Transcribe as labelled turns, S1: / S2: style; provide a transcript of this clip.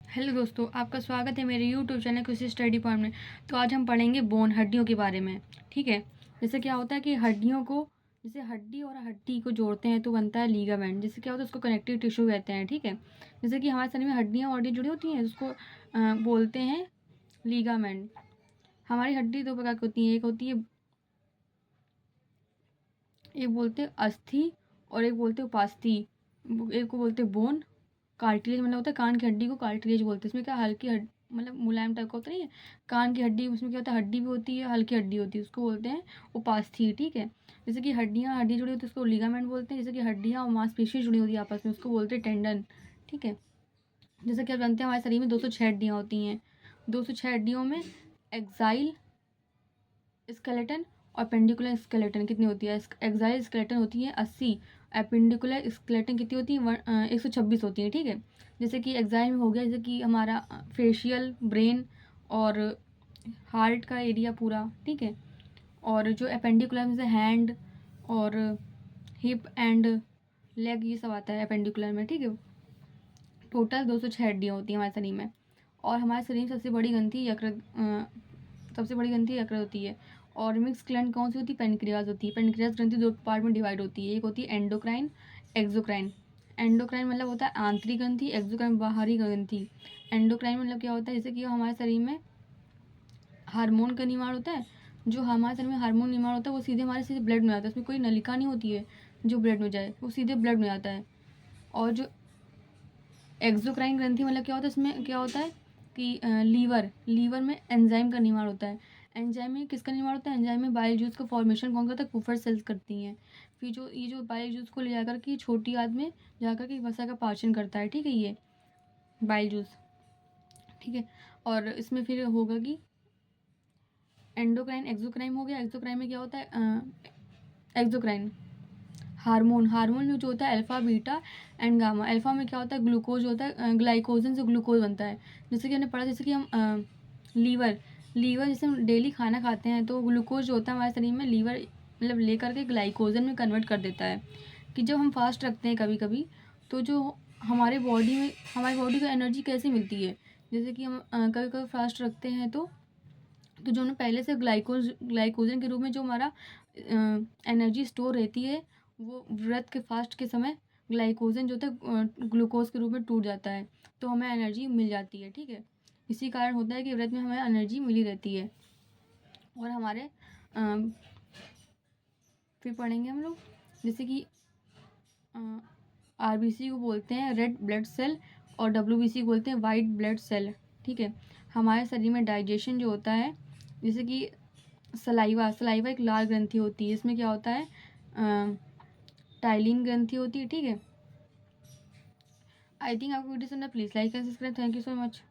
S1: Hello दोस्तों, आपका स्वागत है मेरे यूट्यूब चैनल कृषि स्टडी पॉइंट में। तो आज हम पढ़ेंगे बोन, हड्डियों के बारे में। ठीक है। जैसे क्या होता है कि हड्डियों को, जैसे हड्डी और हड्डी को जोड़ते हैं तो बनता है लीगामेंट। जैसे क्या होता है उसको कनेक्टिव टिश्यू कहते हैं। ठीक है। जैसे कि हमारे शरीर में हड्डियाँ और हड्डी जुड़ी होती हैं उसको बोलते हैं लीगामेंट। हमारी हड्डी दो प्रकार की होती है, एक बोलते हैं अस्थि और एक बोलते हैं उपास्थि। एक को बोलते हैं बोन। कार्टिलेज मतलब होता है कान की हड्डी को कार्टिलेज बोलते हैं। इसमें क्या हल्की मतलब मुलायम टाइप का होता नहीं है कान की हड्डी, उसमें क्या होता है हड्डी भी होती है, हल्की हड्डी होती है, उसको बोलते हैं उपास्थि। ठीक है। जैसे कि हड्डी जुड़ी होती है उसको लिगामेंट बोलते हैं। जैसे कि हड्डियाँ और मांसपेशी जुड़ी होती है आपस में उसको बोलते हैं टेंडन। ठीक है। जैसे कि आप जानते हैं हमारे शरीर में 206 हड्डियाँ होती हैं। 206 हड्डियों में एक्साइल स्केलेटन और पेंडिकुलर स्केलेटन कितनी होती है? एक्साइल स्केलेटन होती है 80। एपेंडिकुलर स्केलेटन कितनी होती है? 126 होती है। ठीक है। जैसे कि एक्साइल में हो गया, जैसे कि हमारा फेशियल, ब्रेन और हार्ट का एरिया पूरा। ठीक है। और जो एपेंडिकुलर में से हैंड और हिप एंड लेग ये सब आता है एपेंडिकुलर में। ठीक है। टोटल 206 हड्डियाँ होती हैं हमारे शरीर में। और हमारे शरीर में सबसे बड़ी ग्रंथि यकृत होती है। और मिक्स ग्लैंड कौन सी होती है? पेनक्रियाज होती है। पेनक्रियाज ग्रंथि दो पार्ट में डिवाइड होती है, एक होती है एंडोक्राइन, एक्सोक्राइन। एंडोक्राइन मतलब होता है आंतरिक ग्रंथि, एक्सोक्राइन बाहरी ग्रंथि। एंडोक्राइन मतलब क्या होता है? जैसे कि हमारे शरीर में हार्मोन का निर्माण होता है, जो हमारे शरीर में हार्मोन निर्माण होता है वो सीधे ब्लड में आता है। उसमें कोई नलिका नहीं होती है जो ब्लड में जाए, वो सीधे ब्लड में आता है। और जो एक्सोक्राइन ग्रंथि मतलब क्या होता है? इसमें क्या होता है कि लीवर में एंजाइम का निर्माण होता है। एंजाइम में किसका निर्माण होता है? एंजाइम में बाइल जूस का फॉर्मेशन कौन करता है? कुफर सेल्स करती हैं। फिर जो बाइल जूस को ले जाकर के छोटी आंत में जाकर के वसा का पाचन करता है। ठीक है। ये बाइल जूस। ठीक है। और इसमें फिर होगा कि एंडोक्राइन एक्सोक्राइन हो गया। एक्सोक्राइन में क्या होता है? एक्सोक्राइन हार्मोन में जो होता है alpha, beta and gamma. Alpha में क्या होता है? ग्लूकोज होता है, ग्लाइकोजन से ग्लूकोज बनता है। जैसे कि हमने पढ़ा, जैसे कि हम लीवर लीवर जैसे हम डेली खाना खाते हैं तो ग्लूकोज जो होता है हमारे शरीर में लीवर मतलब ले करके ग्लाइकोजन में कन्वर्ट कर देता है। कि जब हम फास्ट रखते हैं कभी कभी, तो जो हमारी बॉडी को एनर्जी कैसे मिलती है? जैसे कि हम कभी कभी फास्ट रखते हैं तो जो हमें पहले से ग्लाइकोजन के रूप में जो हमारा एनर्जी स्टोर रहती है, वो व्रत के फास्ट के समय ग्लाइकोजन जो होता है ग्लूकोज के रूप में टूट जाता है, तो हमें एनर्जी मिल जाती है। ठीक है। इसी कारण होता है कि व्रत में हमें एनर्जी मिली रहती है। और हमारे फिर पढ़ेंगे हम लोग, जैसे कि आरबीसी को बोलते हैं रेड ब्लड सेल और डब्ल्यूबीसी को बोलते हैं वाइट ब्लड सेल। ठीक है। हमारे शरीर में डाइजेशन जो होता है, जैसे कि सलाइवा एक लाल ग्रंथि होती है। इसमें क्या होता है? टाइलिन ग्रंथि होती है। ठीक है। आई थिंक आपको वीडियो पसंद है, please like and subscribe. Thank you so much.